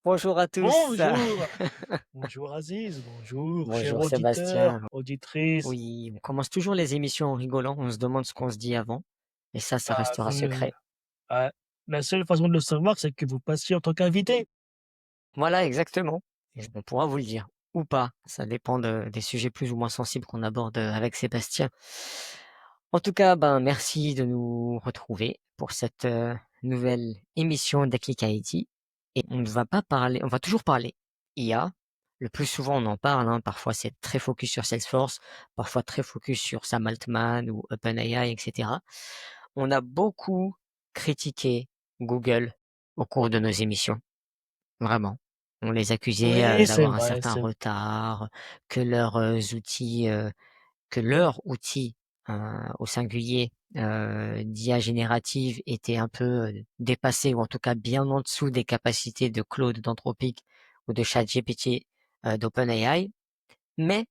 Bonjour à tous. Bonjour! Bonjour Aziz, bonjour cher Bonjour auditeur, Sébastien. auditrice. Oui, on commence toujours les émissions en rigolant, on se demande ce qu'on se dit avant et ça Ah, restera vous ne secret. ah, la seule façon de le savoir, c'est que vous passiez en tant qu'invité. Voilà, exactement. Et on pourra vous le dire ou pas, ça dépend des sujets plus ou moins sensibles qu'on aborde avec Sébastien. En tout cas, ben, merci de nous retrouver pour cette nouvelle émission d'Aclic Haïti. Et on va toujours parler IA. Le plus souvent, on en parle, hein. Parfois, c'est très focus sur Salesforce, parfois très focus sur Sam Altman ou OpenAI, etc. On a beaucoup critiqué Google au cours de nos émissions. Vraiment. On les accusait, Oui, c'est d'avoir un vrai, certain retard, que leurs, outils, que leur outil, au singulier, d'IA générative était un peu, dépassé ou en tout cas bien en dessous des capacités de Claude d'Anthropic ou de ChatGPT, d'OpenAI. Mais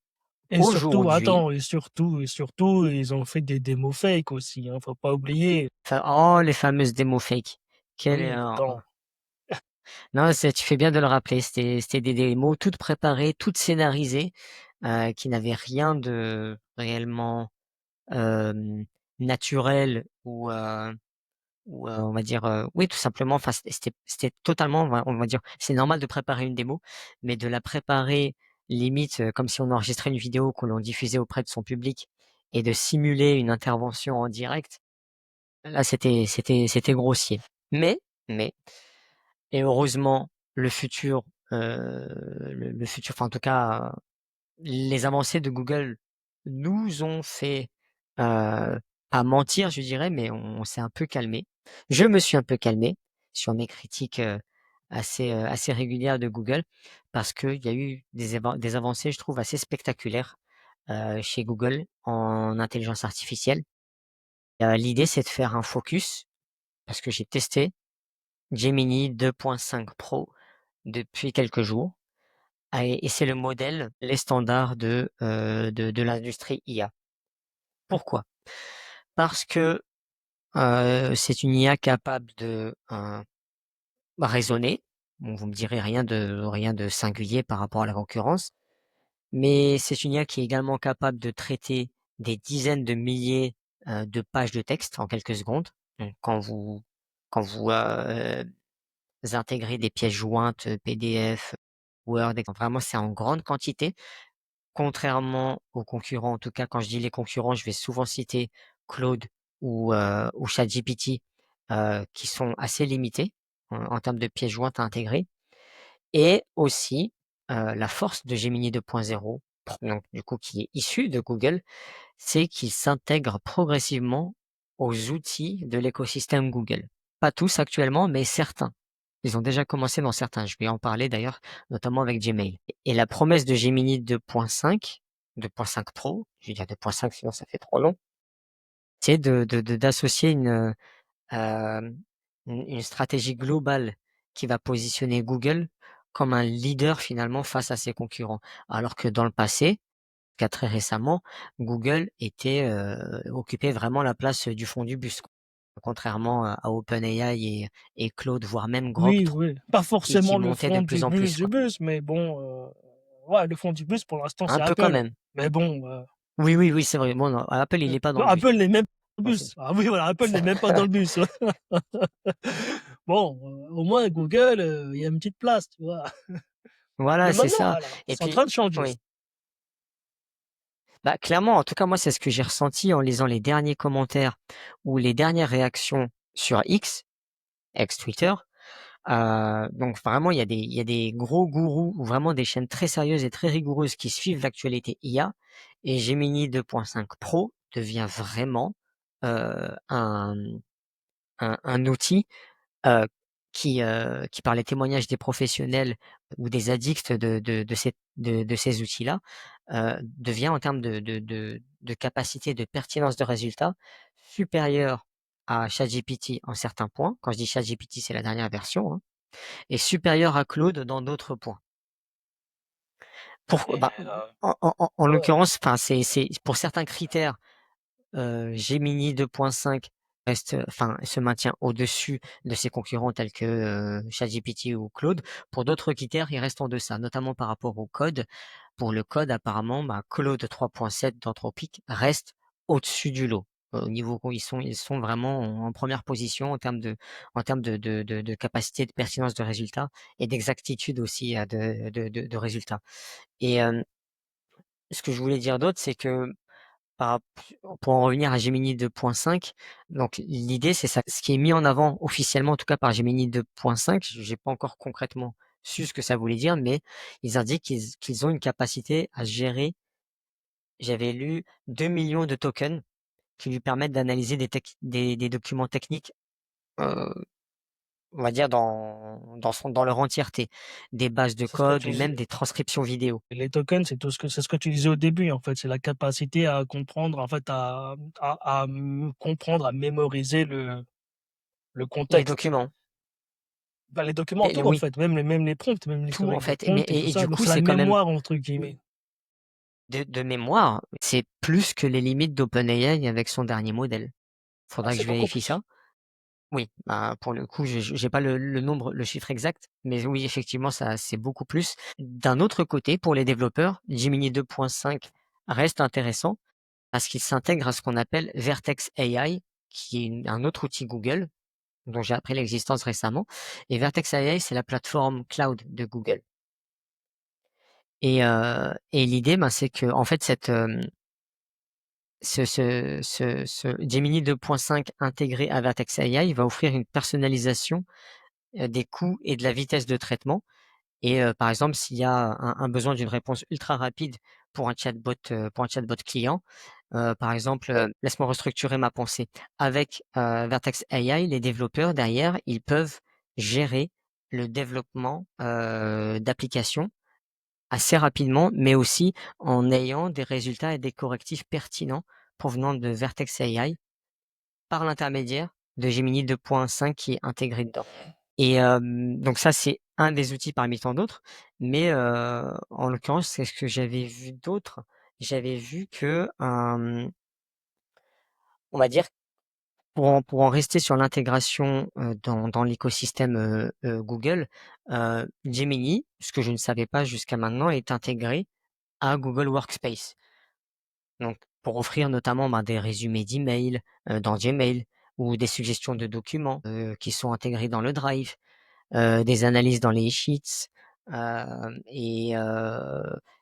et surtout, aujourd'hui, attends, et surtout, ils ont fait des démos fake aussi, hein, faut pas oublier. oh les fameuses démos fake. Quelle Oui, erreur! attends. Non, tu fais bien de le rappeler. C'était des démos toutes préparées, toutes scénarisées, qui n'avaient rien de réellement naturel ou on va dire, oui, tout simplement. Enfin, c'était totalement, on va dire, c'est normal de préparer une démo, mais de la préparer limite comme si on enregistrait une vidéo que l'on diffusait auprès de son public et de simuler une intervention en direct. Là, c'était grossier. Mais et heureusement, le futur, le futur, enfin en tout cas, les avancées de Google nous ont fait, pas mentir, je dirais, mais on s'est un peu calmé. Je me suis un peu calmé sur mes critiques, assez régulières de Google parce qu'il y a eu des avancées, je trouve, assez spectaculaires, chez Google en intelligence artificielle. L'idée, c'est de faire un focus parce que j'ai testé Gemini 2.5 Pro depuis quelques jours. Et c'est le modèle, les standards de l'industrie IA. Pourquoi? Parce que c'est une IA capable de raisonner. Bon, vous me direz rien de singulier par rapport à la concurrence, mais c'est une IA qui est également capable de traiter des dizaines de milliers de pages de texte en quelques secondes. Donc, quand vous intégrez des pièces jointes, PDF, Word, et quand vraiment c'est en grande quantité. Contrairement aux concurrents, en tout cas quand je dis les concurrents, je vais souvent citer Claude ou ChatGPT, qui sont assez limités en termes de pièces jointes à intégrer et aussi, la force de Gemini 2.0, donc du coup qui est issu de Google, c'est qu'il s'intègre progressivement aux outils de l'écosystème Google. Pas tous actuellement, mais certains. Ils ont déjà commencé dans certains. Je vais en parler d'ailleurs, notamment avec Gmail. Et la promesse de Gemini 2.5, 2.5 Pro, je vais dire 2.5 sinon ça fait trop long, c'est d'associer euh, une stratégie globale qui va positionner Google comme un leader finalement face à ses concurrents. Alors que dans le passé, qu'à très récemment, Google occupait vraiment la place du fond du bus, quoi. Contrairement à OpenAI et Claude, voire même Grok Oui, 3, oui. Pas qui forcément le montait de fond plus du en bus plus, du quoi. bus, mais bon, ouais, le fond du bus pour l'instant, Un c'est peu quand Apple. même. Mais bon, Oui, oui, oui, c'est vrai. Bon, non, Apple, il est pas dans le bus. Apple n'est même pas dans le Bon, c'est bus. Ah oui, voilà, Apple n'est même pas dans ça. le bus. Bon, au moins Google, il y a une petite place, tu vois? Mais Voilà, c'est maintenant, ça. alors, Et c'est en puis, train de changer. oui. Bah, clairement, en tout cas, moi, c'est ce que j'ai ressenti en lisant les derniers commentaires ou les dernières réactions sur X, ex-Twitter. Donc vraiment, il y a des gros gourous ou vraiment des chaînes très sérieuses et très rigoureuses qui suivent l'actualité IA. Et Gemini 2.5 Pro devient vraiment un, un outil euh, qui, par les témoignages des professionnels ou des addicts de ces outils-là, devient en termes de capacité de pertinence de résultats supérieur à ChatGPT en certains points. Quand je dis ChatGPT, c'est la dernière version, hein, et supérieur à Claude dans d'autres points. Pourquoi? Et Bah, en ouais. l'occurrence, enfin, c'est pour certains critères, Gemini 2.5 enfin, se maintient au-dessus de ses concurrents tels que ChatGPT ou Claude. Pour d'autres critères, il reste en deçà, notamment par rapport au code. Pour le code, apparemment, Claude 3.7 d'Anthropic reste au-dessus du lot. Au niveau où ils sont vraiment en première position en termes de capacité de pertinence de résultats et d'exactitude aussi de résultats. Et ce que je voulais dire d'autre, c'est que par pour en revenir à Gemini 2.5, donc l'idée, c'est ça. Ce qui est mis en avant officiellement, en tout cas par Gemini 2.5, j'ai pas encore concrètement su ce que ça voulait dire, mais ils indiquent qu'ils ont une capacité à gérer, j'avais lu 2 millions de tokens qui lui permettent d'analyser des documents techniques, heu, on va dire dans leur entièreté, des bases de C'est ce que code tu ou même disais. des transcriptions vidéo. Les tokens, c'est ce que tu disais au début, en fait. C'est la capacité à comprendre, en fait, comprendre, à mémoriser le Les contexte. documents Bah, les documents, tout, en oui, fait, même les prompts, même tout en l'historique des fait, mais prompts et tout et ça. du Donc coup, c'est la c'est quand même «mémoire» entre guillemets. de mémoire, c'est plus que les limites d'OpenAI avec son dernier modèle. Ah, Faudra que c'est je beaucoup vérifie plus. ça. Oui, pour le coup, j'ai pas le nombre, le chiffre exact, mais oui, effectivement, ça, c'est beaucoup plus. D'un autre côté, pour les développeurs, Gemini 2.5 reste intéressant parce qu'il s'intègre à ce qu'on appelle Vertex AI, qui est un autre outil Google, dont j'ai appris l'existence récemment. Et Vertex AI, c'est la plateforme cloud de Google. Et l'idée, c'est que en fait, ce Gemini 2.5 intégré à Vertex AI va offrir une personnalisation des coûts et de la vitesse de traitement. Et par exemple, s'il y a un besoin d'une réponse ultra rapide pour un chatbot client, par exemple, laisse-moi restructurer ma pensée. Avec Vertex AI, les développeurs derrière, ils peuvent gérer le développement d'applications assez rapidement, mais aussi en ayant des résultats et des correctifs pertinents provenant de Vertex AI par l'intermédiaire de Gemini 2.5 qui est intégré dedans. Et donc ça, c'est un des outils parmi tant d'autres, mais en l'occurrence, c'est ce que j'avais vu d'autre. J'avais vu que, on va dire, pour en rester sur l'intégration, dans l'écosystème, Google, Gemini, ce que je ne savais pas jusqu'à maintenant, est intégré à Google Workspace. Donc pour offrir notamment, des résumés d'emails, dans Gmail ou des suggestions de documents, qui sont intégrés dans le Drive. Des analyses dans les sheets, et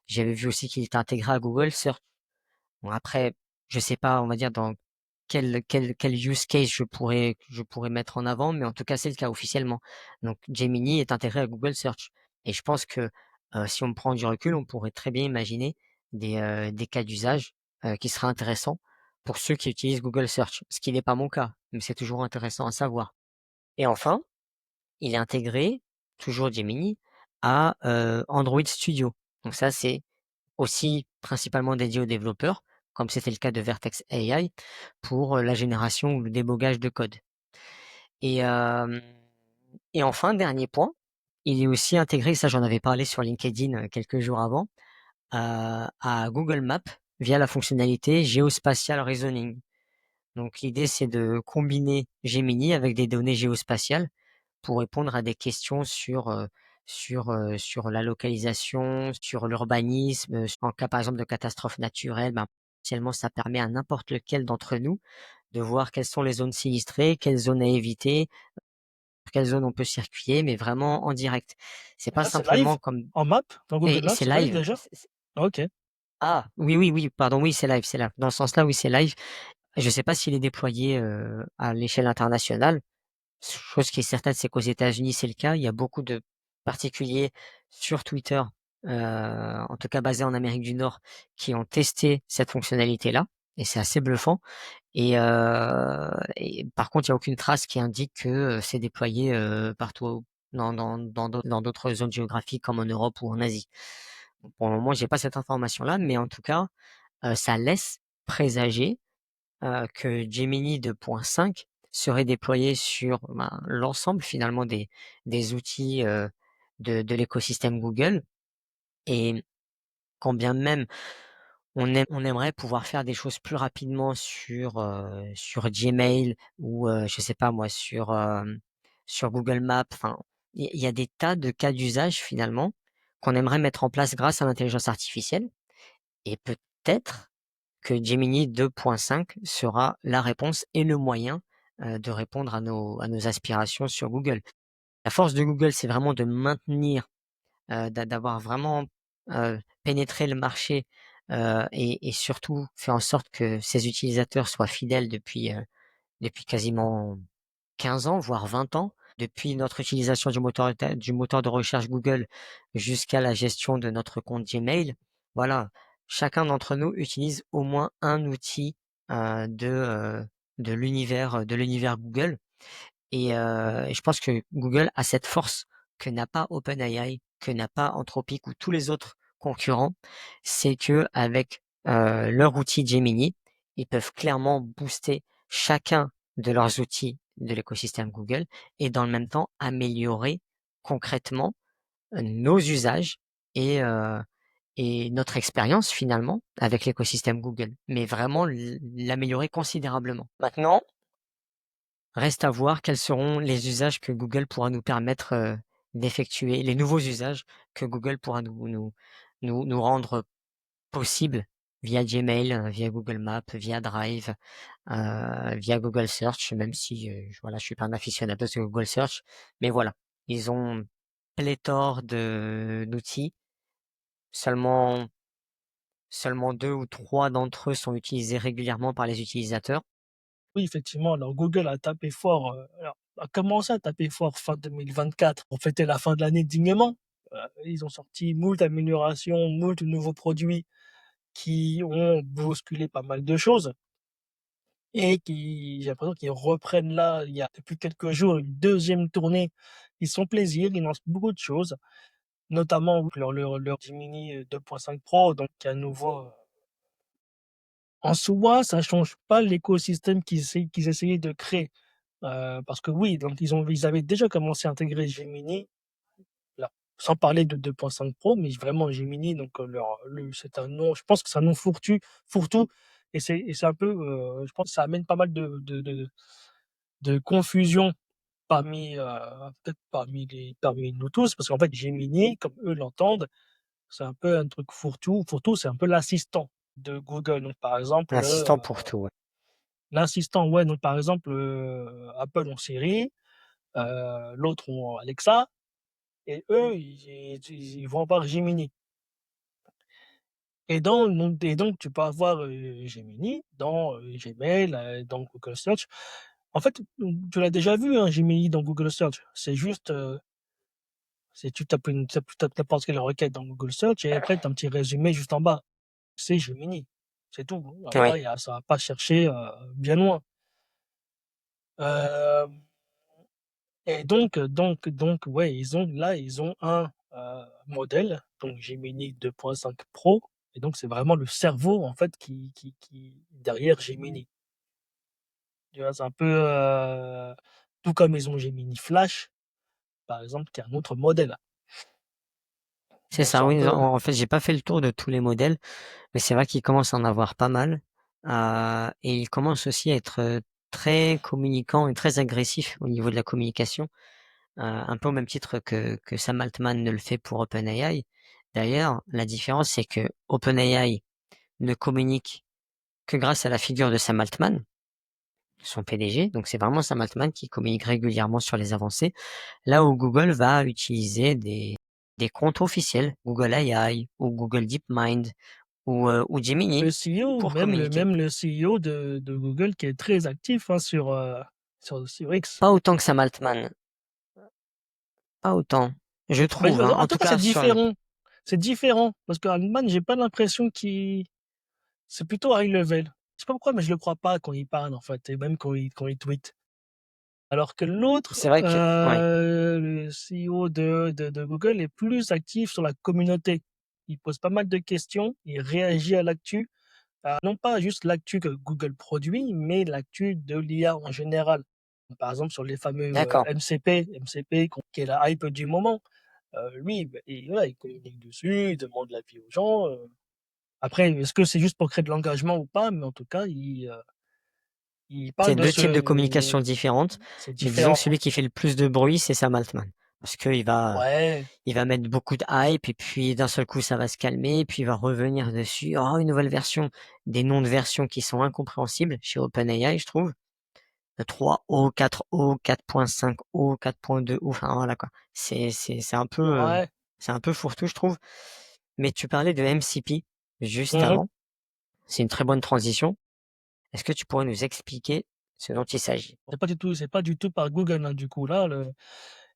j'avais vu aussi qu'il était intégré à Google Search. Bon après, je sais pas, on va dire dans quel use case je pourrais mettre en avant, mais en tout cas, c'est le cas officiellement. Donc Gemini est intégré à Google Search et je pense que, si on prend du recul, on pourrait très bien imaginer des cas d'usage, qui seraient intéressants pour ceux qui utilisent Google Search, ce qui n'est pas mon cas, mais c'est toujours intéressant à savoir. Et enfin, il est intégré, toujours Gemini, à Android Studio. Donc ça, c'est aussi principalement dédié aux développeurs, comme c'était le cas de Vertex AI, pour la génération ou le débogage de code. Et, euh, et enfin, dernier point, il est aussi intégré, ça j'en avais parlé sur LinkedIn quelques jours avant, à Google Maps via la fonctionnalité Geospatial Reasoning. Donc l'idée, c'est de combiner Gemini avec des données géospatiales pour répondre à des questions sur la localisation, sur l'urbanisme, en cas par exemple de catastrophe naturelle, potentiellement ça permet à n'importe lequel d'entre nous de voir quelles sont les zones sinistrées, quelles zones à éviter, quelles zones on peut circuler, mais vraiment en direct. C'est Et pas ça, c'est live? simplement comme En map? Dans Google et Maps, c'est c'est live live. déjà? OK. Ah oui, oui, oui, pardon, oui, c'est live, c'est live. Dans ce sens-là, oui, c'est live. Je sais pas s'il est déployé, à l'échelle internationale. Chose qui est certaine, c'est qu'aux États-Unis, c'est le cas. Il y a beaucoup de particuliers sur Twitter, en tout cas basés en Amérique du Nord, qui ont testé cette fonctionnalité-là, et c'est assez bluffant. Et par contre, il y a aucune trace qui indique que c'est déployé partout dans d'autres zones géographiques comme en Europe ou en Asie. Pour le moment, j'ai pas cette information-là, mais en tout cas, ça laisse présager que Gemini 2.5 serait déployé sur l'ensemble finalement des outils de l'écosystème Google. Et quand bien même On aimerait pouvoir faire des choses plus rapidement sur Gmail ou, je sais pas moi, sur Google Maps. Enfin, il y a des tas de cas d'usage finalement qu'on aimerait mettre en place grâce à l'intelligence artificielle et peut-être que Gemini 2.5 sera la réponse et le moyen, de répondre à nos aspirations sur Google. La force de Google, c'est vraiment de maintenir, d'avoir vraiment, pénétré le marché, et surtout fait en sorte que ses utilisateurs soient fidèles depuis quasiment 15 ans, voire 20 ans. Depuis notre utilisation du moteur de recherche Google jusqu'à la gestion de notre compte Gmail. Voilà, chacun d'entre nous utilise au moins un outil, de l'univers Google. Et je pense que Google a cette force que n'a pas OpenAI, que n'a pas Anthropic ou tous les autres concurrents, c'est qu'avec, leur outil Gemini, ils peuvent clairement booster chacun de leurs outils de l'écosystème Google et dans le même temps améliorer concrètement, nos usages et notre expérience finalement avec l'écosystème Google, mais vraiment l'améliorer considérablement. Maintenant, reste à voir quels seront les usages que Google pourra nous permettre, d'effectuer, les nouveaux usages que Google pourra nous rendre possibles via Gmail, via Google Maps, via Drive, via Google Search, même si, voilà, je suis pas un aficionado de Google Search. Mais voilà, ils ont pléthore d'outils. Seulement 2 ou 3 d'entre eux sont utilisés régulièrement par les utilisateurs. Oui, effectivement, alors Google a tapé fort, alors a commencé à taper fort fin 2024 pour fêter la fin de l'année dignement. Ils ont sorti moult améliorations, moult nouveaux produits qui ont bousculé pas mal de choses et qui j'ai l'impression qu'ils reprennent là, il y a depuis quelques jours, une deuxième tournée. Ils se font plaisir, ils lancent beaucoup de choses, notamment leur Gemini, 2.5 Pro, donc qui est à nouveau, en soi, ça change pas l'écosystème qu'ils essayaient de créer. Parce que oui, donc ils avaient déjà commencé à intégrer Gemini, là, sans parler de 2.5 Pro, mais vraiment Gemini, donc c'est un nom, je pense que c'est un nom fourre-tout et c'est un peu, je pense que ça amène pas mal de confusion peut-être parmi nous tous, parce qu'en fait, Gemini, comme eux l'entendent, c'est un peu un truc fourre-tout. Fourre-tout, c'est un peu l'assistant de Google. Donc par exemple, L'assistant pour tout, ouais. l'assistant, ouais, donc par exemple, Apple ont Siri, l'autre ont Alexa et eux, ils vont avoir Gemini et donc tu peux avoir, Gemini dans, Gmail, dans Google Search. En fait, tu l'as déjà vu, hein, Gemini dans Google Search. C'est juste, tu tapes n'importe quelle requête dans Google Search et après tu as un petit résumé juste en bas. C'est Gemini, c'est tout, hein. Oui, Après ça va pas chercher, bien loin. Hem et donc, ouais, ils ont un, modèle, donc Gemini 2.5 Pro et donc c'est vraiment le cerveau, en fait, qui derrière Gemini. Tu vois? C'est un peu, tout comme ils ont Gemini Flash, par exemple, qui est un autre modèle. c'est Donc c'est ça, un oui, peu en fait, j'ai pas fait le tour de tous les modèles, mais c'est vrai qu'il commence à en avoir pas mal, et il commence aussi à être, très communicant et très agressif au niveau de la communication, un peu au même titre que Sam Altman ne le fait pour OpenAI. D'ailleurs, la différence, c'est que OpenAI ne communique que grâce à la figure de Sam Altman, son PDG, donc c'est vraiment Sam Altman qui communique régulièrement sur les avancées. Là où Google va utiliser des comptes officiels, Google AI ou Google DeepMind ou Gemini le CEO, pour communiquer. même le CEO de Google qui est très actif, hein, sur X. Pas autant que Sam Altman, pas autant, je Bah, trouve, hein. En attends, tout cas c'est différent parce qu'Antman, j'ai pas l'impression qu'il c'est plutôt high level. Je sais pas pourquoi, mais je le crois pas quand il parle, en fait et même quand il tweet. Alors que l'autre, c'est vrai que oui, le CEO de Google est plus actif sur la communauté. Il pose pas mal de questions, il réagit à l'actu, non pas juste l'actu que Google produit, mais l'actu de l'IA en général. Par exemple, sur les fameux, d'accord. MCP qui est la hype du moment, lui, bah, voilà, il communique dessus, il demande l'avis aux gens, Après, est-ce que c'est juste pour créer de l'engagement ou pas? Mais en tout cas, il parle C'est de 2 types de communication ce différentes, c'est mais disons que différent. celui qui fait le plus de bruit, c'est Sam Altman. Parce Ouais, il va mettre beaucoup de hype et puis d'un seul coup ça va se calmer et puis il va revenir dessus. Oh, une nouvelle version, des noms de versions qui sont incompréhensibles chez OpenAI, je trouve. 3O, 4O, 4.5O, 4.2O, enfin voilà quoi. ouais. C'est un peu fourre-tout, je trouve. Mais tu parlais de MCP juste Mmh. avant. C'est une très bonne transition. Est-ce que tu pourrais nous expliquer ce dont il s'agit? C'est pas du tout par Google, hein, du coup là, le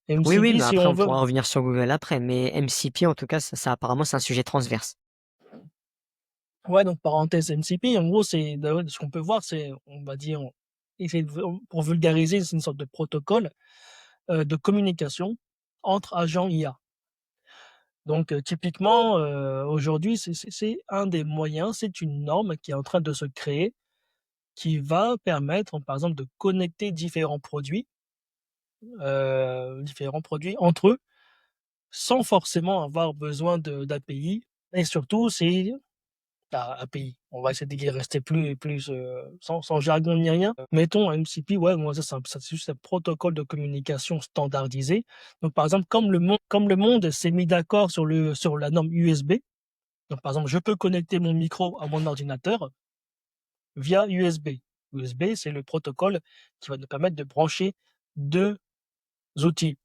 Oui, oui, MCP mais si après on on veut pourra revenir sur Google après, mais MCP en tout cas, ça apparemment c'est un sujet transverse. ouais, donc parenthèse MCP, en gros, c'est de ce qu'on peut voir, c'est, on va dire, essayer de pour vulgariser, c'est une sorte de protocole, de communication entre agents IA. Donc, typiquement, aujourd'hui, c'est un des moyens, c'est une norme qui est en train de se créer, qui va permettre, par exemple, de connecter différents produits entre eux, sans forcément avoir besoin d'API et surtout, c'est API. On va essayer d'y rester plus, sans jargon ni rien. Mettons un MCP, ouais, moi, ça, c'est juste un protocole de communication standardisé. Donc, par exemple, comme le monde s'est mis d'accord sur la norme USB, donc, par exemple, je peux connecter mon micro à mon ordinateur via USB. USB, c'est le protocole qui va nous permettre de brancher 2 outils.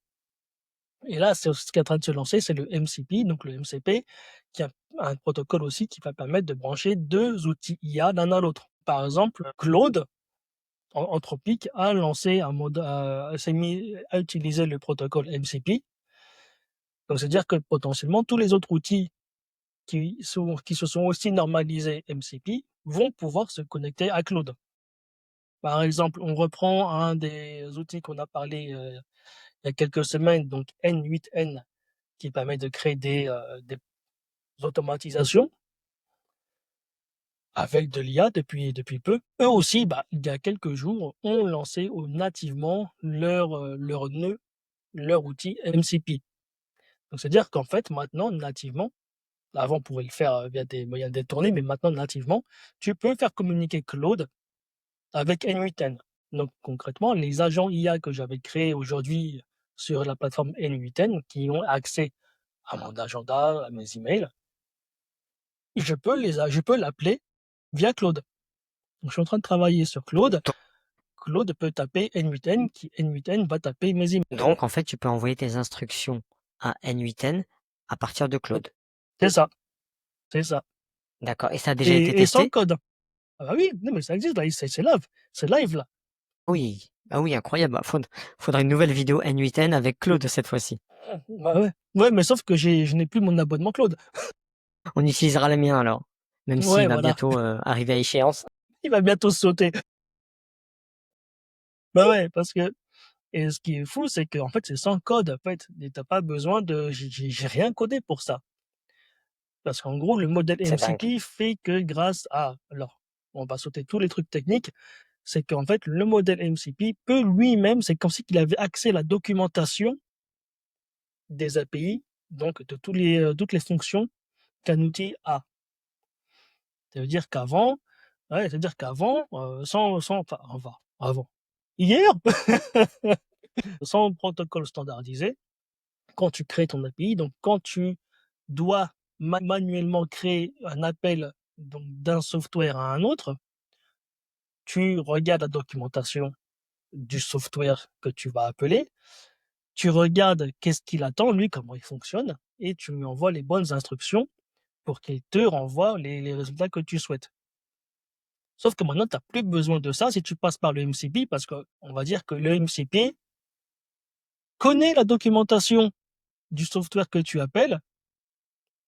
Et là, c'est ce qui est en train de se lancer, c'est le MCP, donc le MCP, qui a un protocole aussi qui va permettre de brancher 2 outils IA l'un à l'autre. Par exemple, Claude, Anthropic, a lancé un mode s'est mis à utiliser le protocole MCP. Donc c'est-à-dire que potentiellement tous les autres outils qui se sont aussi normalisés MCP vont pouvoir se connecter à Claude. Par exemple, on reprend un des outils qu'on a parlé, il y a quelques semaines, donc N8N, qui permet de créer des automatisations avec de l'IA depuis peu. Eux aussi, bah, il y a quelques jours, ont lancé nativement leur nœud, leur outil MCP. Donc c'est-à-dire qu'en fait, maintenant, nativement, avant on pouvait le faire via des moyens détournés, mais maintenant nativement, tu peux faire communiquer Claude avec N8N. Donc concrètement, les agents IA que j'avais créés aujourd'hui sur la plateforme N8N, qui ont accès à mon agenda, à mes emails, je peux l'appeler via Claude. Donc je suis en train de travailler sur Claude. Claude peut taper N8N, qui N8N va taper mes emails. Donc en fait, tu peux envoyer tes instructions à N8N à partir de Claude. C'est ça, c'est ça. D'accord. Et ça a déjà été Et sans testé? code. Ah bah oui, non mais ça existe là, c'est live là. Oui. Ah oui, incroyable. Bah, faudra une nouvelle vidéo N8N avec Claude cette fois-ci. Bah ouais. Ouais, mais sauf que je n'ai plus mon abonnement Claude. On utilisera le mien alors, même s'il Ouais, va voilà. bientôt arriver à échéance. Il va bientôt sauter. Bah ouais, parce que et ce qui est fou, c'est qu'en fait, c'est sans code, en fait. Et tu pas besoin de j'ai rien codé pour ça. Parce qu'en gros, le modèle C'est dingue. MCP fait que grâce à alors, on va sauter tous les trucs techniques, c'est qu'en fait, le modèle MCP peut lui-même, c'est comme si qu'il avait accès à la documentation des API, donc de toutes les fonctions qu'un outil a. Ça veut dire qu'avant, ouais, c'est-à-dire qu'avant, enfin, avant, hier, sans protocole standardisé, quand tu crées ton API, donc quand tu dois manuellement créer un appel donc d'un software à un autre, tu regardes la documentation du software que tu vas appeler, tu regardes qu'est-ce qu'il attend, lui, comment il fonctionne, et tu lui envoies les bonnes instructions pour qu'il te renvoie les résultats que tu souhaites. Sauf que maintenant, tu n'as plus besoin de ça si tu passes par le MCP parce qu'on va dire que le MCP connaît la documentation du software que tu appelles,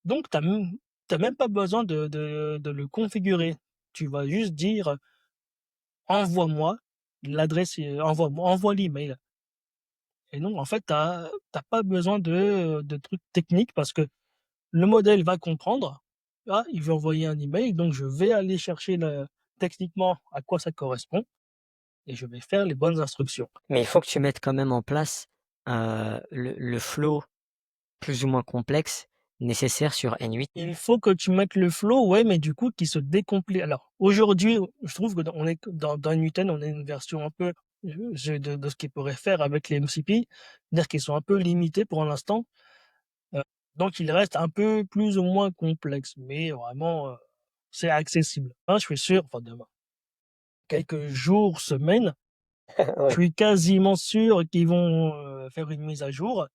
donc tu même pas besoin de le configurer. Tu vas juste dire envoie-moi l'adresse, envoie l'email. Et donc, en fait, tu n'as pas besoin de trucs techniques parce que le modèle va comprendre. Ah, il veut envoyer un email, donc je vais aller chercher techniquement à quoi ça correspond et je vais faire les bonnes instructions. Mais il faut que tu mettes quand même en place le flow plus ou moins complexe nécessaire sur N8. Il faut que tu mettes le flow, ouais, mais du coup, qui se décomplète. Alors, aujourd'hui, je trouve que on est dans Newton, on est une version un peu de ce qu'ils pourraient faire avec les MCP, c'est-à-dire qu'ils sont un peu limités pour l'instant. Euh, donc, il reste un peu plus ou moins complexe, mais vraiment, c'est accessible. Hein, je suis sûr, enfin, demain, quelques jours, semaines, je Ouais. suis quasiment sûr qu'ils vont faire une mise à jour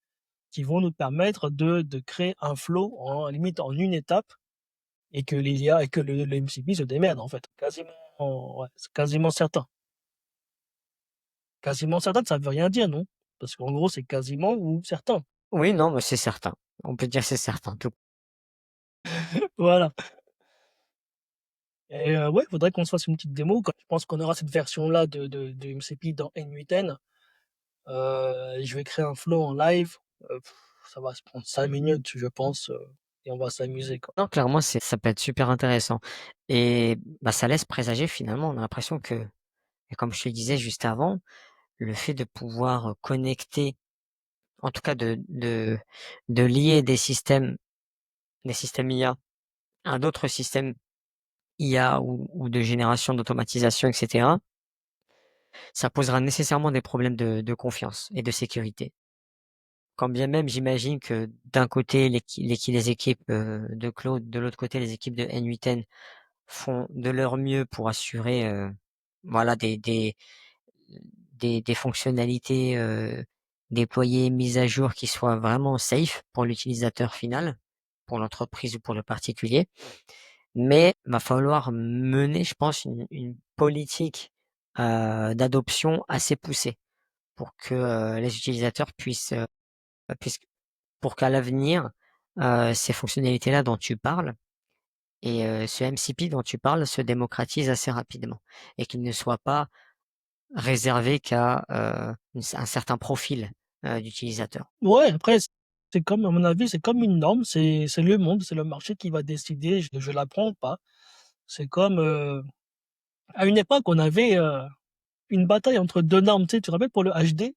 qui vont nous permettre de créer un flow en limite en une étape et que l'IA et que le MCP se démerde en fait. Quasiment, ouais, c'est quasiment certain. Quasiment certain, ça veut rien dire, non? Parce qu'en gros, c'est quasiment ou certain. Oui, non, mais c'est certain. On peut dire c'est certain. Tout. Voilà. Et ouais, faudrait qu'on se fasse une petite démo. Quand je pense qu'on aura cette version-là de MCP dans N8N, je vais créer un flow en live. Ça va se prendre 5 minutes, je pense, et on va s'amuser, quoi. Non, clairement, ça peut être super intéressant. Et bah, ça laisse présager finalement, on a l'impression que, et comme je te le disais juste avant, le fait de pouvoir connecter, en tout cas de lier des systèmes IA à d'autres systèmes IA ou de génération d'automatisation, etc., ça posera nécessairement des problèmes de confiance et de sécurité. Quand bien même j'imagine que d'un côté les équipes de Claude, de l'autre côté les équipes de N8N font de leur mieux pour assurer voilà des fonctionnalités déployées, mises à jour qui soient vraiment safe pour l'utilisateur final, pour l'entreprise ou pour le particulier. Mais va falloir mener, je pense, une politique d'adoption assez poussée pour que les utilisateurs puissent pour qu'à l'avenir, ces fonctionnalités-là dont tu parles et ce MCP dont tu parles se démocratise assez rapidement et qu'il ne soit pas réservé qu'à un certain profil d'utilisateur. Ouais, après, c'est comme, à mon avis, c'est comme une norme, c'est le monde, c'est le marché qui va décider, je l'apprends pas. C'est comme, à une époque, on avait une bataille entre deux normes, tu sais, tu te rappelles pour le HD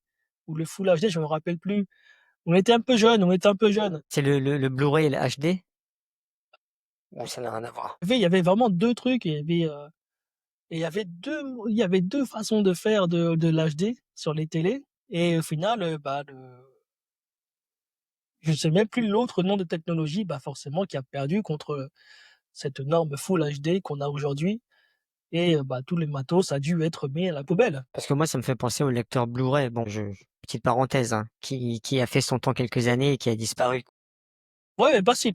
ou le Full HD, je me rappelle plus. On était un peu jeunes, on était un peu jeunes. C'est le Blu-ray et le HD? Ou ça n'a rien à voir? Il y avait vraiment deux trucs, et il y avait deux façons de faire de l'HD sur les télés. Et au final, bah, je sais même plus l'autre nom de technologie, bah forcément, qui a perdu contre cette norme Full HD qu'on a aujourd'hui. Et bah, tous les matos a dû être mis à la poubelle. Parce que moi, ça me fait penser au lecteur Blu-ray. Bon, petite parenthèse, hein, qui a fait son temps quelques années et qui a disparu. Ouais, mais pas si,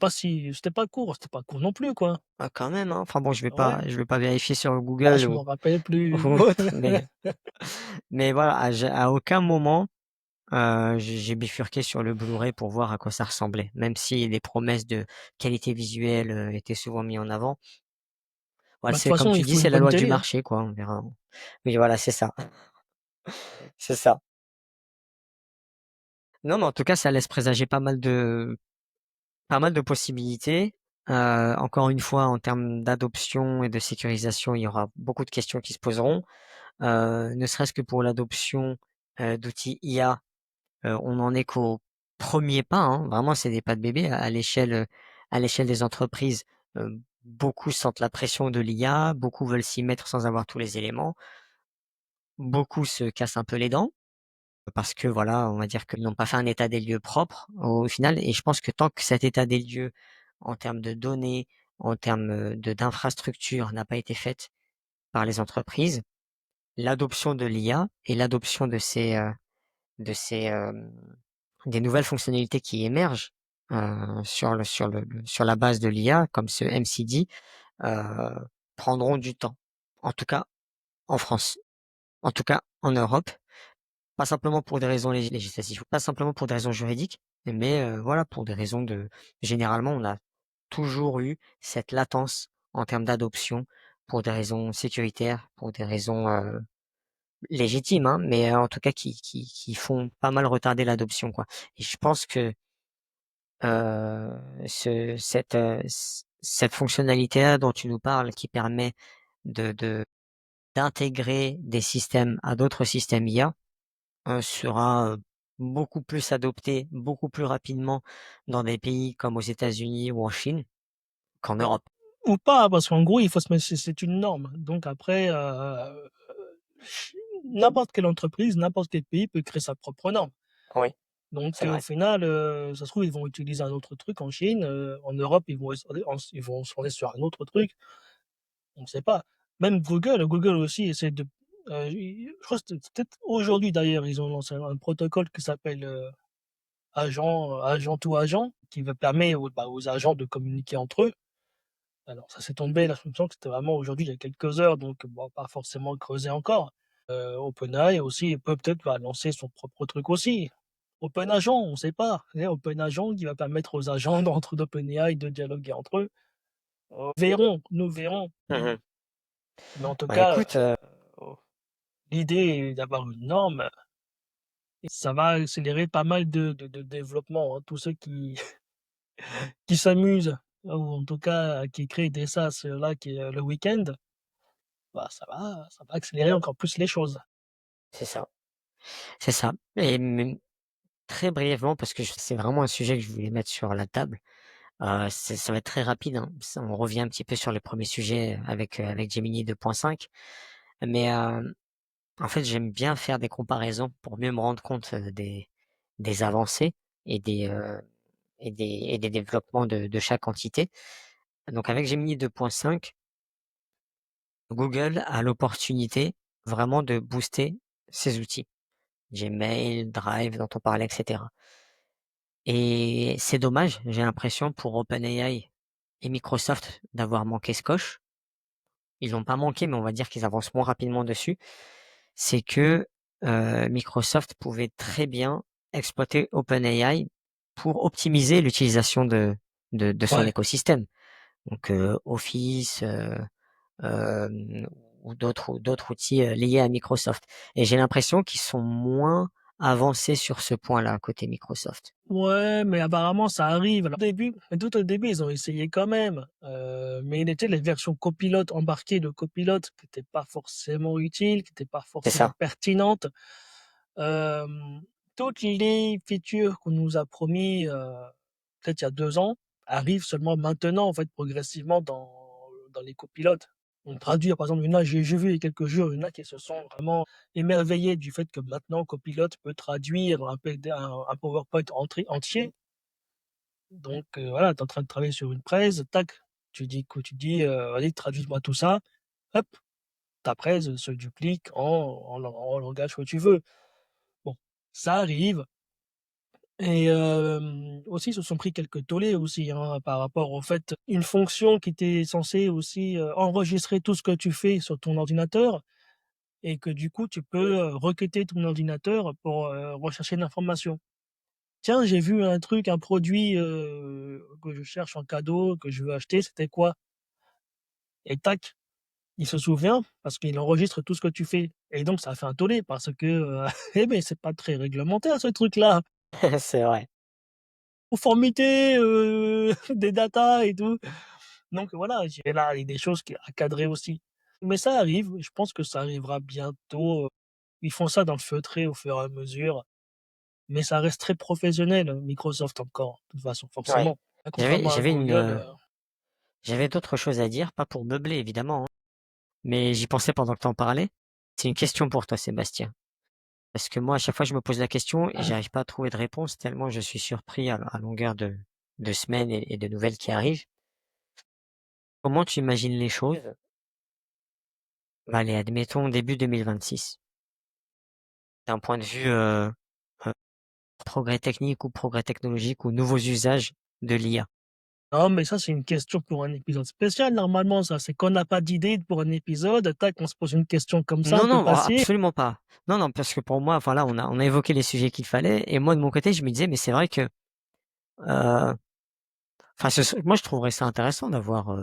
c'était pas court non plus, quoi. Ah, quand même, hein. Enfin bon, Ouais, je vais pas vérifier sur bah, Google je ou, m'en rappelle ou plus. autre, mais voilà, à aucun moment j'ai bifurqué sur le Blu-ray pour voir à quoi ça ressemblait, même si les promesses de qualité visuelle étaient souvent mises en avant. Voilà, Bah, de toute c'est comme façon, tu il dis, faut une c'est la bonne loi du télé, hein. marché, quoi. On verra. Oui, voilà, c'est ça, c'est ça. Non, mais en tout cas, ça laisse présager pas mal de possibilités. Encore une fois, en termes d'adoption et de sécurisation, il y aura beaucoup de questions qui se poseront. Ne serait-ce que pour l'adoption d'outils IA, on en est qu'au premier pas, hein. Vraiment, c'est des pas de bébé à l'échelle des entreprises. Beaucoup sentent la pression de l'IA, beaucoup veulent s'y mettre sans avoir tous les éléments, beaucoup se cassent un peu les dents parce que voilà, on va dire qu'ils n'ont pas fait un état des lieux propre au final. Et je pense que tant que cet état des lieux, en termes de données, en termes d'infrastructures, n'a pas été faite par les entreprises, l'adoption de l'IA et l'adoption de ces des nouvelles fonctionnalités qui émergent sur la base de l'IA, comme ce MCD, euh, prendront du temps. En tout cas, en France, en tout cas en Europe. Pas simplement pour des raisons législatives, pas simplement pour des raisons juridiques, mais voilà, pour des raisons généralement, on a toujours eu cette latence en termes d'adoption pour des raisons sécuritaires, pour des raisons légitimes, hein, mais en tout cas qui font pas mal retarder l'adoption, quoi. Et je pense que cette fonctionnalité-là dont tu nous parles, qui permet d'intégrer des systèmes à d'autres systèmes IA, sera beaucoup plus adopté, beaucoup plus rapidement dans des pays comme aux États-Unis ou en Chine qu'en Bah, Europe. ou pas, parce qu'en gros, il faut se mettre c'est une norme. Donc après, n'importe quelle entreprise, n'importe quel pays peut créer sa propre norme. Oui, Donc c'est au vrai. final, ça se trouve, ils vont utiliser un autre truc en Chine, en Europe, ils vont se tourner sur un autre truc, on ne sait pas. Même Google aussi essaie de, je crois que c'était peut-être aujourd'hui d'ailleurs, ils ont lancé un protocole qui s'appelle, agent to agent, qui va permettre aux agents de communiquer entre eux. Alors ça s'est tombé, là, je me sens que c'était vraiment aujourd'hui, il y a quelques heures, donc bon, pas forcément creusé encore. OpenAI aussi peut-être va lancer son propre truc aussi. OpenAgent, on ne sait pas. OpenAgent qui va permettre aux agents d'OpenAI de dialoguer entre eux. Nous verrons. Mmh. Mais en tout Bah, cas, écoute, l'idée d'avoir une norme, ça va accélérer pas mal de développement, hein. Tous ceux qui qui s'amusent, ou en tout cas qui créent des SaaS, là, le week-end, bah, ça va accélérer encore plus les choses. c'est ça, c'est ça et très brièvement parce que c'est vraiment un sujet que je voulais mettre sur la table. Ça va être très rapide, hein. On revient un petit peu sur les premiers sujets avec Gemini 2.5. Mais en fait, j'aime bien faire des comparaisons pour mieux me rendre compte des avancées et des développements de chaque entité. Donc avec Gemini 2.5, Google a l'opportunité vraiment de booster ses outils. Gmail, Drive dont on parlait, etc. Et c'est dommage, j'ai l'impression pour OpenAI et Microsoft d'avoir manqué ce coche. Ils l'ont pas manqué, mais on va dire qu'ils avancent moins rapidement dessus. C'est que Microsoft pouvait très bien exploiter OpenAI pour optimiser l'utilisation de son Ouais. écosystème. Donc Office ou d'autres outils liés à Microsoft. Et j'ai l'impression qu'ils sont moins avancés sur ce point-là côté Microsoft. Ouais, mais apparemment ça arrive. Alors, tout au début, ils ont essayé quand même, mais il était les versions copilotes embarquées de copilotes qui étaient pas forcément utiles, qui étaient pas C'est forcément ça. pertinentes. Hem, Toutes les features qu'on nous a promis, peut-être il y a 2 ans, arrivent seulement maintenant, en fait, progressivement dans les copilotes. On traduit, par exemple, il y en a, j'ai vu il y a quelques jours, il y en a qui se sont vraiment émerveillés du fait que maintenant Copilot peut traduire un PowerPoint entier. Donc voilà, tu es en train de travailler sur une presse, tac, tu dis, «Vas-y, traduis-moi tout ça». Hop, ta presse se duplique en langage que tu veux. Bon, ça arrive. Et aussi, ils se sont pris quelques tollés aussi, hein, par rapport au fait une fonction qui était censée aussi, enregistrer tout ce que tu fais sur ton ordinateur, et que du coup tu peux, requêter ton ordinateur pour, rechercher l'information. «Tiens, j'ai vu un truc, un produit, que je cherche en cadeau, que je veux acheter, c'était quoi?» Et tac, il se souvient parce qu'il enregistre tout ce que tu fais, et donc ça fait un tollé parce que, eh beh, c'est pas très réglementaire ce truc-là. C'est vrai. Conformité, des datas et tout. Donc voilà, j'ai là, il y a des choses qui à cadrer aussi. Mais ça arrive, je pense que ça arrivera bientôt. Ils font ça dans le feutré au fur et à mesure, mais ça reste très professionnel, Microsoft encore, de toute façon, Ouais. forcément. J'avais Contrairement à j'avais une, Google, j'avais d'autres choses à dire, pas pour meubler évidemment, hein, mais j'y pensais pendant que tu en parlais. C'est une question pour toi, Sébastien. Parce que moi, à chaque fois, je me pose la question et j'arrive pas à trouver de réponse tellement je suis surpris à longueur de semaines et de nouvelles qui arrivent. Comment tu imagines les choses? Bah, allez, admettons début 2026. D'un point de vue euh, progrès technique ou progrès technologique ou nouveaux usages de l'IA. non, mais ça, c'est une question pour un épisode spécial normalement ça. C'est qu'on n'a pas d'idée pour un épisode, tac, on se pose une question comme ça, un Non, peu non, passée. absolument pas. Non, non, parce que pour moi, voilà, on a évoqué les sujets qu'il fallait et moi de mon côté, je me disais, mais c'est vrai que, enfin, moi je trouverais ça intéressant d'avoir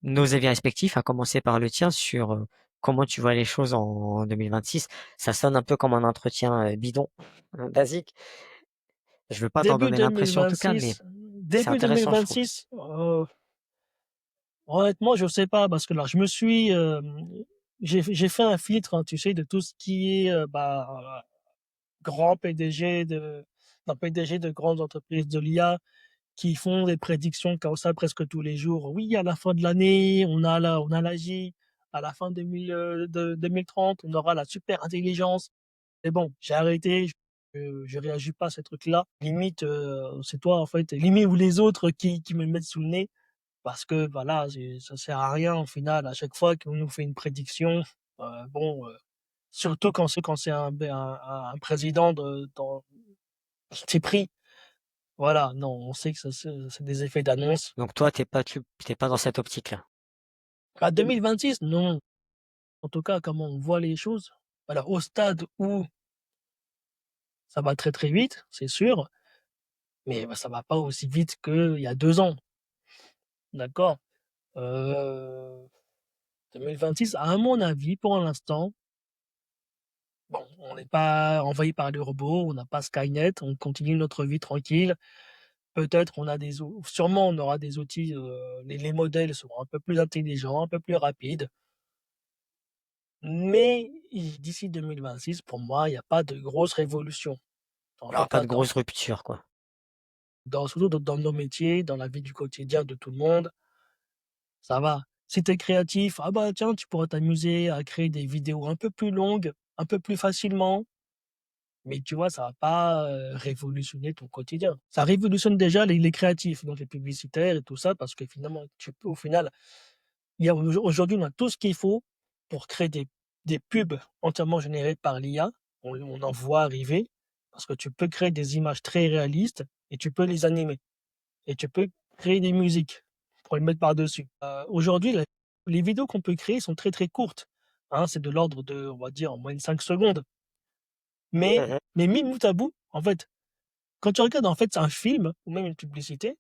nos avis respectifs, à commencer par le tien sur comment tu vois les choses en 2026. Ça sonne un peu comme un entretien bidon, basique. Je veux pas t'en Début donner l'impression en tout cas, mais c'est début intéressant, je trouve. 2026, honnêtement, je sais pas parce que là, je me suis, j'ai fait un filtre, hein, tu sais, de tout ce qui est, grands PDG de non, PDG de grandes entreprises de l'IA qui font des prédictions comme ça presque tous les jours. Oui, à la fin de l'année, on a l'AGI, à la fin 2030, on aura la super intelligence. Mais bon, j'ai arrêté, je réagis pas à ces trucs-là. Limite, c'est toi en fait, limite ou les autres qui me mettent sous le nez parce que voilà, ça sert à rien au final à chaque fois qu'on nous fait une prédiction, bon, surtout quand c'est un président dans c'est pris. Voilà, non, on sait que ça c'est des effets d'annonce. Donc toi, t'es pas dans cette optique-là. À 2026, non. En tout cas, comment on voit les choses, voilà, au stade où ça va très, très vite, c'est sûr, mais bah, ça va pas aussi vite qu'il y a 2 ans, d'accord? Heu, 2026, à mon avis, pour l'instant, bon, on n'est pas envahi par les robots, on n'a pas Skynet, on continue notre vie tranquille. Peut-être on a des ou sûrement on aura des outils, les modèles seront un peu plus intelligents, un peu plus rapides, mais d'ici 2026, pour moi, il y a pas de grosse révolution. Il J'en y aura fais pas pas de tant. grosse rupture, quoi. Surtout dans nos métiers, dans la vie du quotidien de tout le monde, ça va. Si tu es créatif, ah bah tiens, tu pourras t'amuser à créer des vidéos un peu plus longues, un peu plus facilement, mais tu vois, ça va pas, révolutionner ton quotidien. Ça révolutionne déjà les créatifs, donc les publicitaires et tout ça, parce que finalement, tu peux au final, il y a aujourd'hui, on a tout ce qu'il faut pour créer des pubs entièrement générées par l'IA. On en voit arriver, parce que tu peux créer des images très réalistes et tu peux les animer. Et tu peux créer des musiques pour les mettre par-dessus. Aujourd'hui, les vidéos qu'on peut créer sont très, très courtes, hein, c'est de l'ordre de, on va dire, en moyenne 5 secondes. Mmh. Mais mis bout à bout, en fait, quand tu regardes, en fait, un film ou même une publicité,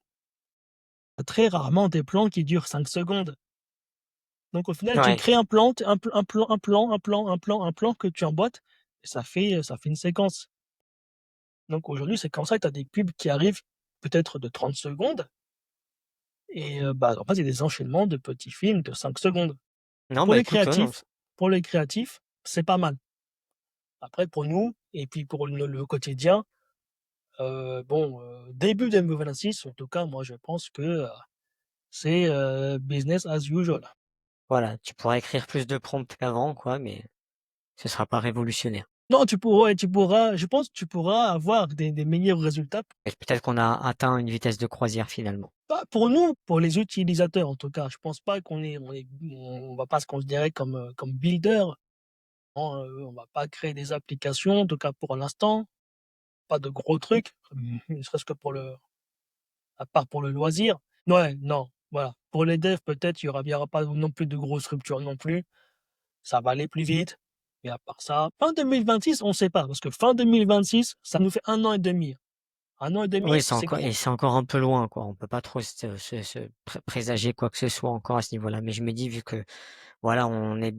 tu très rarement des plans qui durent 5 secondes. Donc au final, tu Ouais. crées un plan, t un plan que tu emboîtes et ça fait une séquence. Donc aujourd'hui, c'est comme ça que tu as des pubs qui arrivent peut-être de 30 secondes et bah, en fait, c'est des enchaînements de petits films de 5 secondes. Non, Pour bah, les écoute, non, créatifs pour les créatifs, c'est pas mal. Après pour nous et puis pour le quotidien, bon, début 2026 en tout cas, moi je pense que, c'est, business as usual. voilà, tu pourras écrire plus de prompts qu'avant, quoi, mais ce sera pas révolutionnaire. Non, tu pourras je pense que tu pourras avoir des meilleurs résultats. Et peut-être qu'on a atteint une vitesse de croisière finalement. Pas pour nous, pour les utilisateurs en tout cas. Je pense pas on va pas se considérer comme, comme builder, hein, on va pas créer des applications, en tout cas pour l'instant, pas de gros trucs, ne serait-ce que pour le à part pour le loisir. Ouais, non, voilà. Pour les devs, peut-être, il y aura pas non plus de grosses ruptures non plus. Ça va aller plus vite. Mais à part ça, fin 2026, on sait pas, parce que fin 2026, ça nous fait 1 an et demi. 1 an et Oui, demi, c'est gros. c'est encore un peu loin, quoi. On peut pas trop se présager quoi que ce soit encore à ce niveau-là. Mais je me dis, vu que, voilà, on est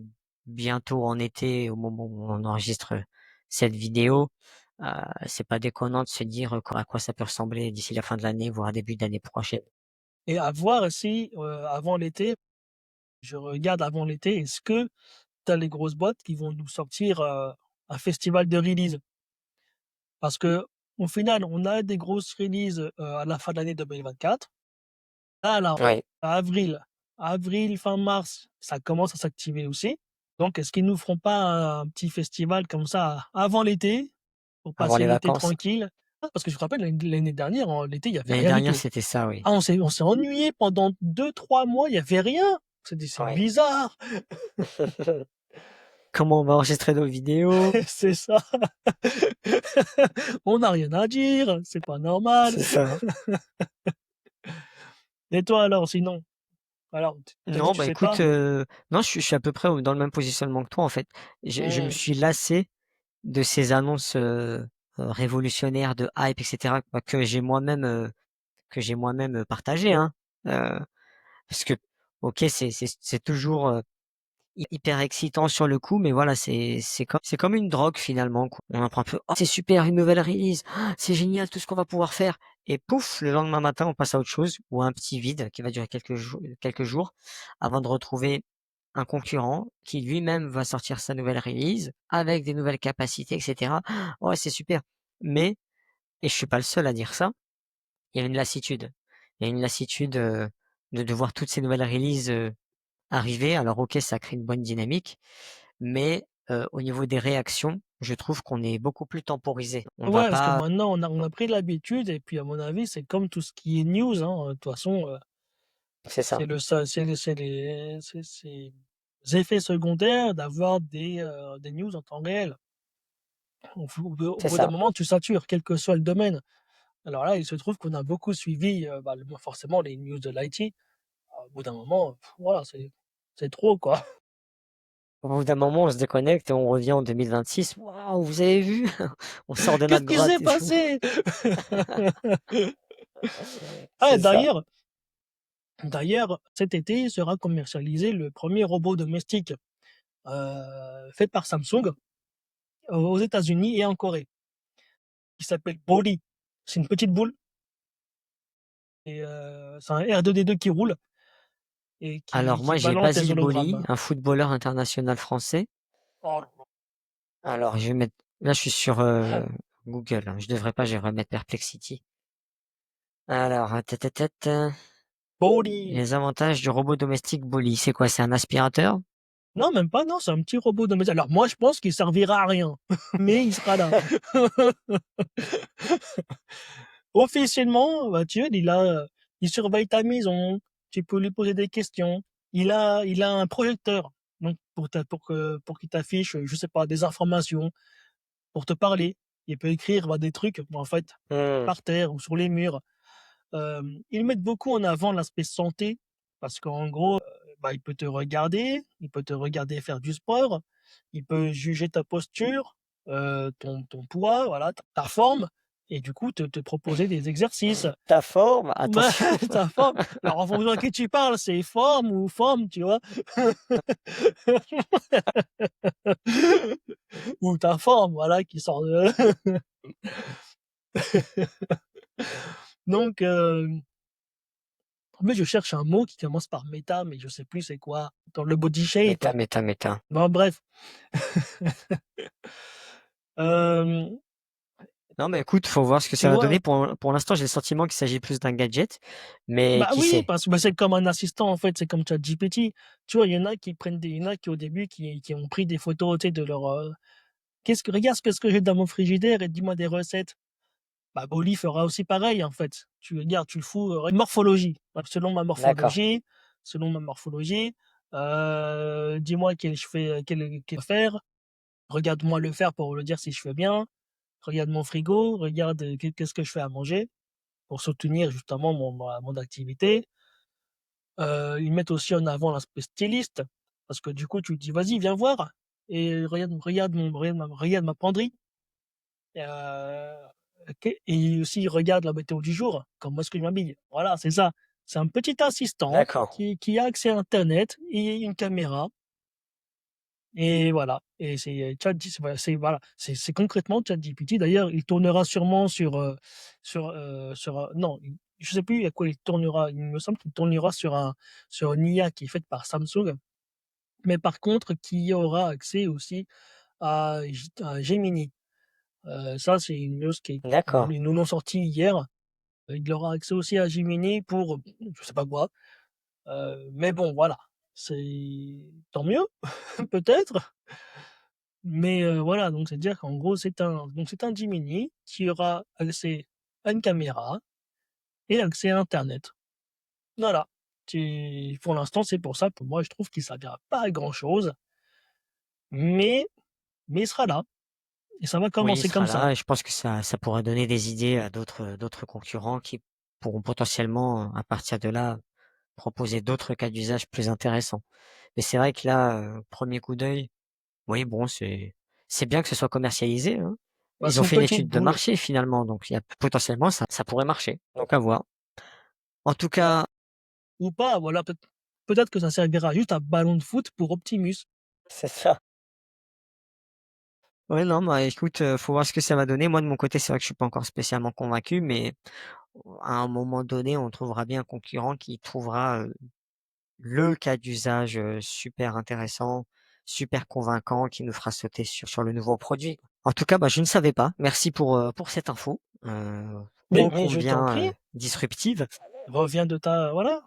bientôt en été au moment où on enregistre cette vidéo, heu, c'est pas déconnant de se dire, à quoi ça peut ressembler d'ici la fin de l'année, voire début d'année prochaine. Et à voir si, avant l'été, je regarde avant l'été, est-ce que tu as les grosses boîtes qui vont nous sortir, un festival de release? Parce que au final, on a des grosses releases, à la fin de l'année 2024. Là, Ouais, avril, fin mars, ça commence à s'activer aussi. Donc est-ce qu'ils nous feront pas un petit festival comme ça avant l'été, pour avant passer les l'été vacances. tranquille? Ah, parce que je me rappelle l'année dernière, en l'été, il y avait L'année rien du dernière, tout. c'était ça, oui. Ah, on s'est ennuyés pendant 2 3 mois, il y avait rien. C'est Ouais. bizarre, Comment on va enregistrer nos vidéos? c'est ça. On n'a rien à dire, c'est pas normal. C'est ça. Et toi alors sinon? Alors, tu as dit Non, tu bah, sais écoute, pas? non, je suis à peu près dans le même positionnement que toi, en fait. Je me Mmh, suis lassé de ces annonces, révolutionnaires de hype et cetera, bah, que j'ai moi-même, partagées, hein. Heu, parce que OK, c'est toujours, hyper excitant sur le coup, mais voilà, c'est comme une drogue finalement, quoi. On en prend un peu: «Oh, c'est super, une nouvelle release, ah, c'est génial tout ce qu'on va pouvoir faire» et pouf, le lendemain matin, on passe à autre chose ou à un petit vide qui va durer quelques jours avant de retrouver un concurrent qui lui-même va sortir sa nouvelle release avec des nouvelles capacités et cetera. Ouais, c'est super. Mais et je suis pas le seul à dire ça, il y a une lassitude. Il y a une lassitude, de voir toutes ces nouvelles releases, arriver. Alors OK, ça crée une bonne dynamique, mais au niveau des réactions, je trouve qu'on est beaucoup plus temporisé. On va Ouais, parce que pas maintenant on a pris l'habitude et puis à mon avis, c'est comme tout ce qui est news, hein, de toute façon, c'est ça, c'est le ça c'est les effets secondaires d'avoir des news en temps réel. Au c'est bout d'un ça. moment, tu satures, quel que soit le domaine. Alors là, il se trouve qu'on a beaucoup suivi, bah, le forcément les news de l'IT. Au bout d'un moment, voilà, c'est trop, quoi. Au bout d'un moment, on se déconnecte et on revient en 2026. «Waouh, vous avez vu? On sort de «Qu'est-ce notre qui grotte s'est et tout». passé?» Ah, C'est ça. d'ailleurs, cet été sera commercialisé le premier robot domestique, fait par Samsung, aux États-Unis et en Corée. Il s'appelle Boli. C'est une petite boule et c'est un R2D2 qui roule et qui Alors qui moi, j'ai balance des Basile Boli, hologrammes. un footballeur international français. Oh là là. Alors je vais mettre là, je suis sur, Google, hein, je devrais pas, je devrais mettre Perplexity. Alors, Boli! les avantages du robot domestique Boli, c'est quoi? C'est un aspirateur? Non, même pas, non, c'est un petit robot domestique. Alors moi, je pense qu'il servira à rien, mais il sera là. Officiellement, bah, tu vois, il surveille ta maison, tu peux lui poser des questions. Il a un projecteur, donc pour qu'il t'affiche, je sais pas, des informations, pour te parler. Il peut écrire, bah, des trucs, en fait, Mmh. par terre ou sur les murs. Ils mettent beaucoup en avant l'aspect santé parce qu'en gros, bah, il peut te regarder faire du sport, il peut juger ta posture, ton poids, voilà, ta forme et du coup te proposer des exercices. Ta forme? Bah, Attention! ta forme, alors en fonction de qui tu parles, c'est forme ou forme, tu vois? Ou ta forme, voilà, qui sort de donc mais je cherche un mot qui commence par méta, mais je sais plus c'est quoi. Dans le body shape. Méta. Bon bref. Hem, Non, mais écoute, faut voir ce que Tu ça va vois? donner. Pour l'instant, j'ai le sentiment qu'il s'agit plus d'un gadget, mais Bah qui oui, sait? parce que, bah, c'est comme un assistant en fait, c'est comme ChatGPT. Tu vois, il y en a qui au début qui ont pris des photos, tu sais, de leur, «Qu'est-ce que regarde ce que j'ai dans mon frigidaire et dis-moi des recettes». Bah, Bolly fera aussi pareil en fait. Tu regardes, tu le fous, morphologie, bah, D'accord. selon ma morphologie, dis-moi quel faire, regarde-moi le faire pour me dire si je fais bien, regarde mon frigo, regarde, qu'est-ce que je fais à manger pour soutenir justement mon activité. Ils mettent aussi en avant l'aspect styliste parce que du coup tu dis: «Vas-y viens voir et regarde ma penderie». OK et aussi ils regardent la météo du jour, comment est-ce que je m'habille. Voilà, c'est ça. C'est un petit assistant D'accord. qui a accès à internet et une caméra et voilà et c'est concrètement ChatGPT. D'ailleurs, il tournera sûrement non, je sais plus à quoi il tournera. Il me semble qu'il tournera sur une IA qui est faite par Samsung, mais par contre qui aura accès aussi à Gemini. Ça, c'est une news D'accord. ils nous l'ont sorti hier. Il aura accès aussi à Gemini pour, je sais pas quoi, mais bon, voilà, c'est tant mieux, peut-être, mais voilà, donc c'est-à-dire qu'en gros, c'est un Gemini qui aura accès à une caméra et accès à internet. Voilà. Pour l'instant, c'est pour ça, pour moi, je trouve qu'il servira pas à grand chose, mais il sera là et ça va Oui, il commencer sera comme ça. là et je pense que ça pourra donner des idées à d'autres concurrents qui pourront potentiellement, à partir de là, proposer d'autres cas d'usage plus intéressants. Mais c'est vrai que là, 1er coup d'œil, oui, bon, c'est bien que ce soit commercialisé, hein. Bah, Ils c'est ont une fait une petite étude de boule marché finalement, donc il y a potentiellement ça pourrait marcher, donc à voir. En tout cas, ou pas, voilà, peut-être que ça servira juste à ballon de foot pour Optimus. c'est ça. Ouais, non, bah, écoute, faut voir ce que ça va donner. Moi, de mon côté, c'est vrai que je suis pas encore spécialement convaincu, mais à un moment donné, on trouvera bien un concurrent qui trouvera, le cas d'usage, super intéressant, super convaincant qui nous fera sauter sur le nouveau produit. En tout cas, bah, je ne savais pas. Merci pour cette info, ô Mais je t'en combien, prie, disruptive. reviens de ta voilà.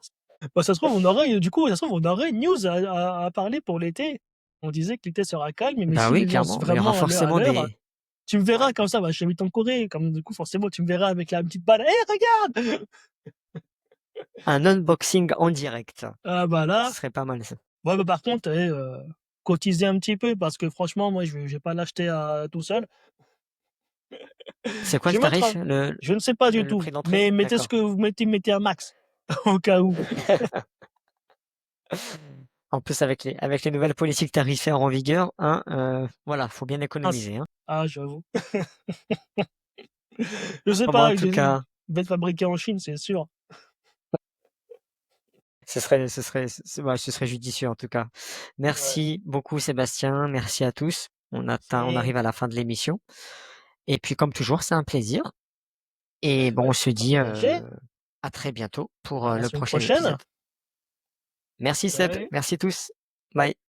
Bah, ça se trouve, on aurait du coup, ça se trouve, on aurait une news à parler pour l'été. On disait que l'été sera calme, mais Bah, s'il oui, les lance clairement, il y aura vraiment à forcément l'heure, des tu me verras comme ça, bah, j'habite en Corée, comme du coup, forcément, tu me verras avec la petite balle: «Hé, regarde!» un unboxing en direct. Ah bah, Ce là, serait pas mal ça. ouais, bah, par contre, cotisez un petit peu parce que franchement, moi, je vais pas l'acheter, tout seul. C'est quoi Je le vais mettre un tarif? Le je ne sais pas du le tout, prix d'entrée? mais mettez ce D'accord. que vous mettez un max au cas où. En plus avec les nouvelles politiques tarifaires en vigueur, hein, voilà, faut bien Ah économiser, hein. j'avoue. Je sais Bon, bah, en pas, tout il cas, va être fabriqué en Chine, c'est sûr. ce serait judicieux en tout cas. Ouais. Merci beaucoup Sébastien, merci à tous. On C'est arrive à la fin de l'émission et puis comme toujours, c'est un plaisir et bon, bah, on se dit, partagez. à très bientôt pour, À la le semaine prochain prochaine. épisode. Merci Seb, Salut. merci tous. Bye.